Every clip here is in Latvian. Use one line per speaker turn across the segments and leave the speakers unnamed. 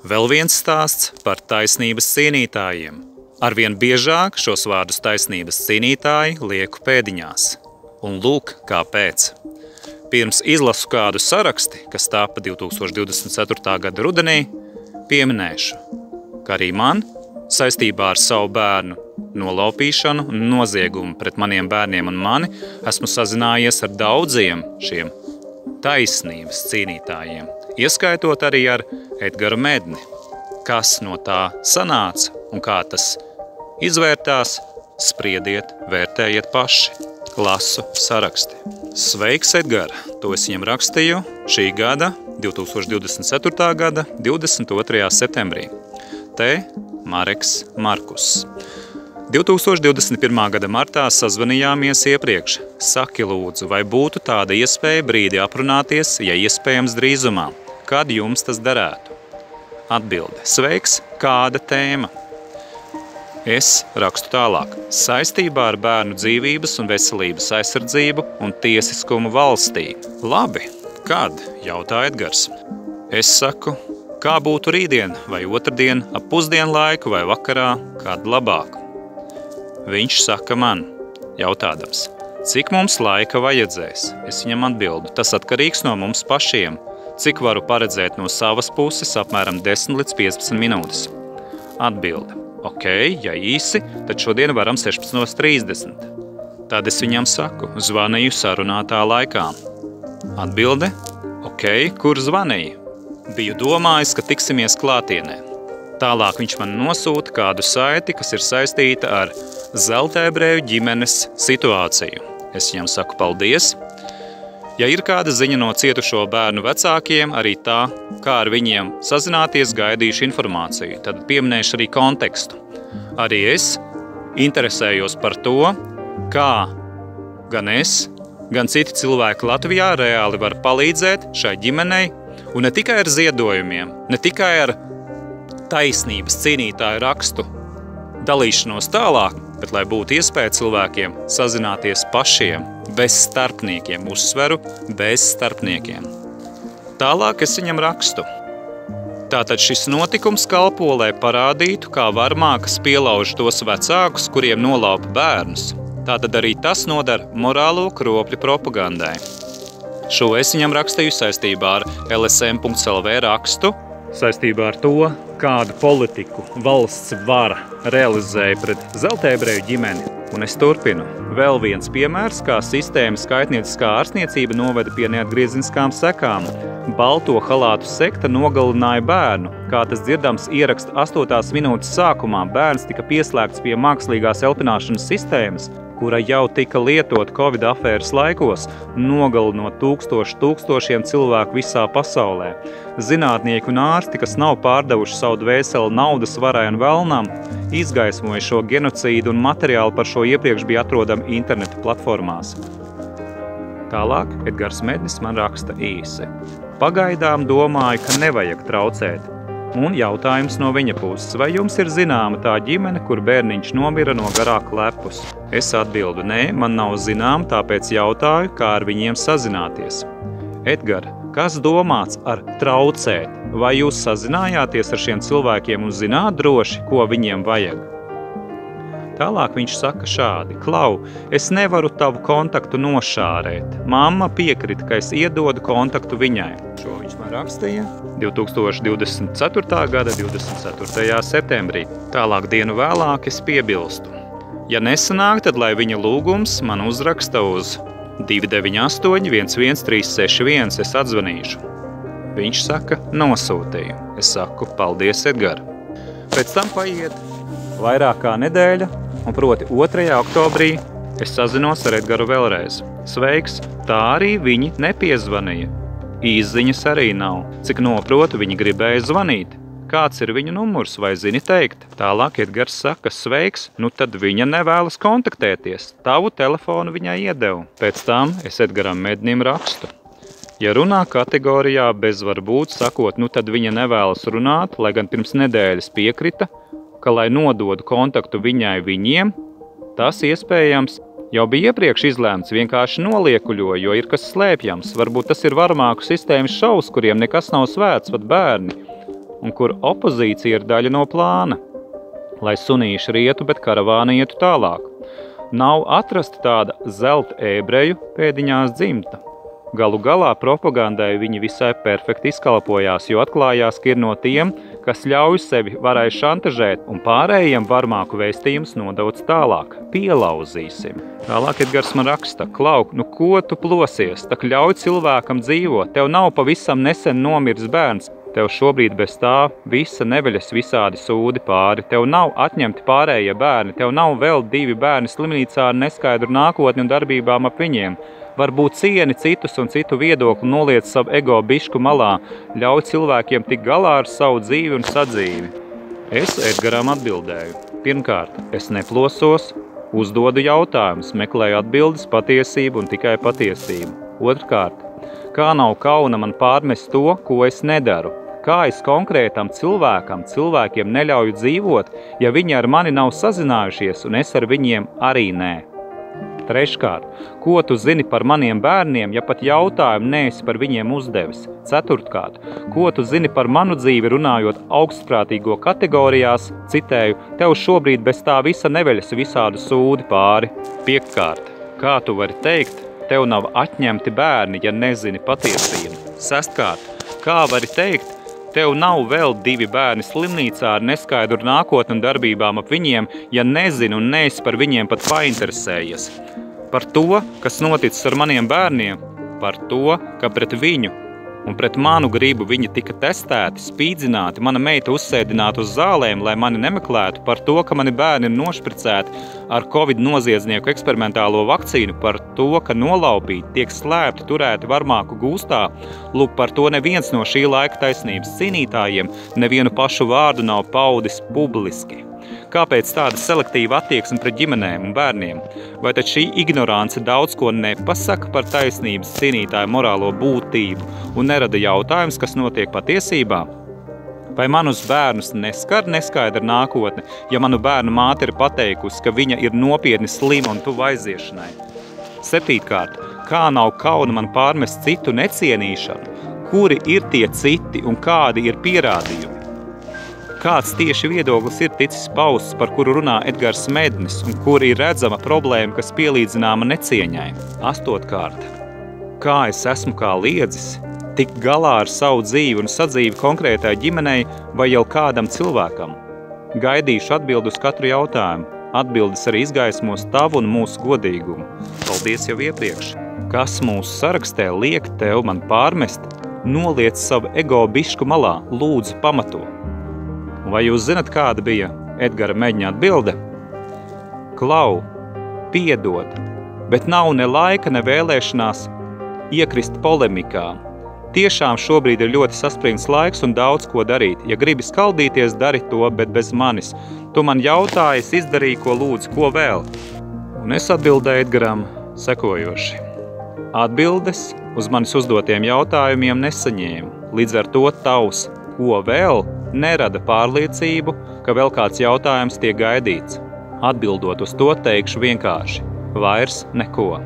Vēl viens stāsts par taisnības cīnītājiem. Arvien biežāk šos vārdus taisnības cīnītāji lieku pēdiņās. Un lūk, kāpēc. Pirms izlasu kādu saraksti, kas tapa 2024. gada rudenī, pieminēšu, ka arī man saistībā ar savu bērnu nolaupīšanu un noziegumu pret maniem bērniem un mani esmu sazinājies ar daudziem šiem taisnības cīnītājiem, ieskaitot arī ar Edgaru Medni. Kas no tā sanāca un kā tas izvērtās, spriediet, vērtējiet paši. Lasu saraksti. Sveiks, Edgar! To es viņam rakstīju šī gada, 2024. gada 22. septembrī. Te Mareks Markus. 2021. gada martā sazvanījāmies iepriekš. Saki lūdzu, vai būtu tāda iespēja brīdi aprunāties, ja iespējams drīzumā? Kad jums tas derētu? Atbilde. Sveiks, kāda tēma? Es rakstu tālāk. Saistībā ar bērnu dzīvības un veselības aizsardzību un tiesiskumu valstī. Labi, kad? Jautā Edgars. Es saku, kā būtu rītdien vai otrdien, ap pusdienlaiku vai vakarā, kad labāk? Viņš saka man, jautādams, cik mums laika vajadzēs? Es viņam atbildu, tas atkarīgs no mums pašiem. Cik varu paredzēt no savas puses apmēram 10 līdz 15 minūtes? Atbilde. Ok, ja īsi, tad šodien varam 16:30. Tad es viņam saku, zvanīju sarunātā laikā. Atbilde. Ok, kur zvanīju? Biju domājis, ka tiksimies klātienē. Tālāk viņš man nosūta kādu saiti, kas ir saistīta ar Zeltēbreju ģimenes situāciju. Es viņam saku paldies. Ja ir kāda ziņa no cietušo bērnu vecākiem, arī tā, kā ar viņiem sazināties, gaidīšu informāciju, tad pieminēšu arī kontekstu. Arī es interesējos par to, kā gan es, gan citi cilvēki Latvijā reāli var palīdzēt šai ģimenei, un ne tikai ar ziedojumiem, ne tikai ar taisnības cīnītāju rakstu dalīšanos tālāk, bet lai būtu iespēja cilvēkiem sazināties pašiem, bez starpniekiem, uzsveru, bez starpniekiem. Tālāk es viņam rakstu. Tātad šis notikums kalpo, lai parādītu, kā varmākas pielauž tos vecākus, kuriem nolaupa bērnus. Tātad arī tas nodara morālo kropļu propagandai. Šo es viņam rakstīju saistībā ar LSM.lv rakstu, saistībā ar to, kādu politiku valsts vara realizēja pret Zeltēbreju ģimeni. Un es turpinu. Vēl viens piemērs, kā sistēmas kaitnieciskā ārstniecība noveda pie neatgriezeniskām sekām. Balto halātu sekta nogalināja bērnu. Kā tas dzirdams ieraksta 8. minūtes sākumā, bērns tika pieslēgts pie mākslīgās elpināšanas sistēmas, kura jau tika lietot Covid afēras laikos, nogalinot tūkstošiem cilvēku visā pasaulē. Zinātnieki un ārsti, kas nav pārdevuši savu dvēseli naudas varai un velnām, izgaismoja šo genocīdu un materiāli par šo iepriekš bija atrodami interneta platformās. Tālāk Edgars Mednis man raksta īsi. Pagaidām domāju, ka nevajag traucēt. Un jautājums no viņa puses, vai jums ir zināma tā ģimene, kur bērniņš nomira no garā klepus? Es atbildu, nē, man nav zināma, tāpēc jautāju, kā ar viņiem sazināties. Edgar, kas domāts ar traucēt? Vai jūs sazinājāties ar šiem cilvēkiem un zināt droši, ko viņiem vajag? Tālāk viņš saka šādi. Klau, es nevaru tavu kontaktu nošārēt. Mamma piekrita, ka es iedodu kontaktu viņai. Šo viņš man rakstīja 2024. gada 24. septembrī. Tālāk dienu vēlāk es piebilstu. Ja nesanāk, tad lai viņa lūgums man uzraksta uz 298 11361, es atzvanīšu. Viņš saka, nosūtīju. Es saku, paldies, Edgar. Pēc tam paiet vairāk kā nedēļa, un proti 2. oktobrī es sazinos ar Edgaru vēlreiz. Sveiks, tā arī viņi nepiezvanīja. Īsziņas arī nav. Cik noprotu, viņi gribēja zvanīt. Kāds ir viņu numurs, vai zini teikt? Tālāk Edgars saka, sveiks, nu tad viņa nevēlas kontaktēties. Tavu telefonu viņai iedevu. Pēc tam es Edgaram Mednim rakstu. Ja runā kategorijā bez varbūt, sakot, nu tad viņa nevēlas runāt, lai gan pirms nedēļas piekrita, ka, lai nododu kontaktu viņai viņiem, tas iespējams jau bija iepriekš izlēmts, vienkārši noliekuļo, jo ir kas slēpjams. Varbūt tas ir varmāku sistēmas šaus, kuriem nekas nav svēts, pat bērni. un kur opozīcija ir daļa no plāna, lai sunīši rietu, bet karavāna ietu tālāk. Nav atrasta tāda zelta ebreju pēdiņās dzimta. Galu galā propagandai viņi visai perfekti izkalpojās, jo atklājās, ka ir no tiem, kas ļauj sevi varai šantažēt un pārējiem varmāku vēstījumus nodauc tālāk. Pielauzīsim. Tālāk Edgars man raksta, Klau, nu ko tu plosies, tak ļauj cilvēkam dzīvot, tev nav pavisam nesen nomirs bērns, tev šobrīd bez tā visa neveļas visādi sūdi pāri, tev nav atņemti pārējie bērni, tev nav vēl 2 bērni slimnīcā ar neskaidru nākotni un darbībām ap viņiem. Varbūt cieni citus un citu viedokli, noliec savu ego bišku malā, ļauj cilvēkiem tik galā ar savu dzīvi un sadzīvi. Es Edgaram atbildēju. Pirmkārt, es neplosos, uzdodu jautājumus, meklēju atbildes, patiesību un tikai patiesību. Otrkārt, kā nav kauna man pārmest to, ko es nedaru? Kā es konkrētam cilvēkiem neļauju dzīvot, ja viņi ar mani nav sazinājušies un es ar viņiem arī nē? Treškārt, ko tu zini par maniem bērniem, ja pat jautājumu neesi par viņiem uzdevis? Ceturtkārt, ko tu zini par manu dzīvi runājot augstprātīgo kategorijās, citēju, tev šobrīd bez tā visa neveļas visādu sūdi pāri? Piektkārt, kā tu vari teikt, tev nav atņemti bērni, ja nezini patiesību? Sestkārt, kā vari teikt, tev nav vēl 2 bērni slimnīcā ar neskaidru nākotni un darbībām ap viņiem, ja nezini un neesi par viņiem pat painteresējies. Par to, kas noticis ar maniem bērniem, par to, ka pret viņu un pret manu gribu viņi tika testēti, spīdzināti, mana meita uzsēdināta uz zālēm, lai mani nemeklētu, par to, ka mani bērni ir nošpricēti ar Covid noziedznieku eksperimentālo vakcīnu, par to, ka nolaupīti, tiek slēpti, turēti varmāku gūstā, lūk, par to neviens no šī laika taisnības cīnītājiem nevienu pašu vārdu nav paudis publiski. Kāpēc tāda selektīva attieksme pret ģimenēm un bērniem? Vai tad šī ignorance daudz ko nepasaka par taisnības cīnītāju morālo būtību un nerada jautājums, kas notiek patiesībā? Vai manus bērnus neskar neskaidra nākotne, ja manu bērnu māte ir pateikusi, ka viņa ir nopietni slima un tuvu aiziešanai? Septītkārt, kā nav kauna man pārmest citu necienīšanu? Kuri ir tie citi un kādi ir pierādījumi? Kāds tieši viedoklis ir ticis pausts, par kuru runā Edgars Mednis un kur ir redzama problēma, kas pielīdzināma necieņai? Astotkārt, kā es esmu kā liedzis, tikt galā ar savu dzīvi un sadzīvi konkrētai ģimenei vai jau kādam cilvēkam? Gaidīšu atbildi uz katru jautājumu. Atbildes arī izgaismos tavu un mūsu godīgumu. Paldies jau iepriekš. Kas mūsu sarakstē liek tev man pārmest? Noliec savu ego bišku malā, lūdzu pamato. Vai jūs zinat, kāda bija Edgara Meģņa atbilde? Klau, piedod, bet nav ne laika, ne vēlēšanās iekrist polemikā. Tiešām šobrīd ir ļoti saspringts laiks un daudz ko darīt. Ja gribi skaldīties, dari to, bet bez manis. Tu man jautāji, es izdarīju, ko lūdzu, ko vēl? Un es atbildēju Edgaram sekojoši. Atbildes uz manis uzdotiem jautājumiem nesaņēmu. Līdz ar to tavs, ko vēl, nerada pārliecību, ka vēl kāds jautājums tiek gaidīts. Atbildot uz to, teikšu vienkārši. Vairs neko.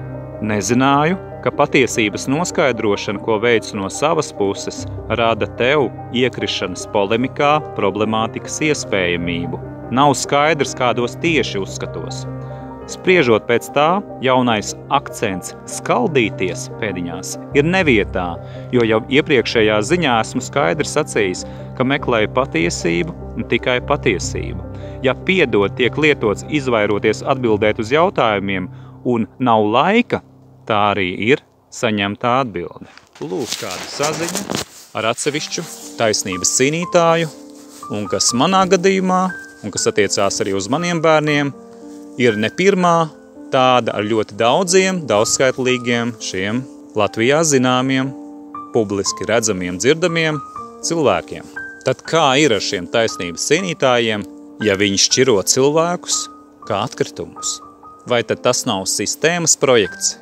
Nezināju, ka patiesības noskaidrošana, ko veicu no savas puses, rada tev iekrišanas polemikā problemātikas iespējamību. Nav skaidrs, kādos tieši uzskatos. Spriežot pēc tā, jaunais akcents skaldīties pēdiņās ir nevietā, jo jau iepriekšējā ziņā esmu skaidri sacījis, ka meklēju patiesību un tikai patiesību. Ja piedod tiek lietots izvairoties atbildēt uz jautājumiem un nav laika, tā arī ir saņemtā atbilde. Lūk, kāda saziņa ar atsevišķu taisnības cīnītāju, un kas manā gadījumā, un kas attiecās arī uz maniem bērniem, ir ne pirmā tāda ar ļoti daudziem, daudzskaitlīgiem šiem Latvijā zināmiem, publiski redzamiem, dzirdamiem cilvēkiem. Tad kā ir ar šiem taisnības cīnītājiem, ja viņi šķiro cilvēkus kā atkritumus? Vai tad tas nav sistēmas projekts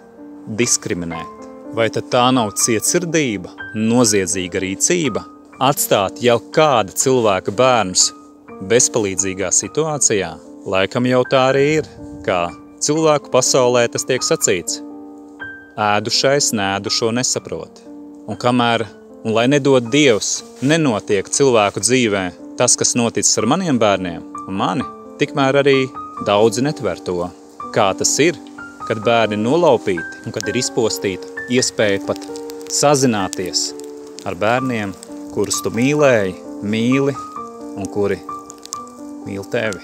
diskriminēt? Vai tad tā nav cietsirdība, noziedzīga rīcība, atstāt jau kāda cilvēka bērnus bezpalīdzīgā situācijā? Laikam jau tā arī ir, kā cilvēku pasaulē tas tiek sacīts. Ēdušais neēdušo nesaprot. Un kamēr Un lai nedod Dievs, nenotiek cilvēku dzīvē tas, kas noticis ar maniem bērniem un mani, tikmēr arī daudzi netver to. Kā tas ir, kad bērni nolaupīti un kad ir izpostīta iespēja pat sazināties ar bērniem, kurus tu mīlēji, mīli un kuri mīl tevi.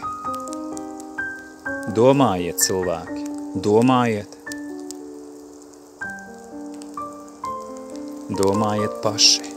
Domājiet, cilvēki, domājiet. Domājiet paši.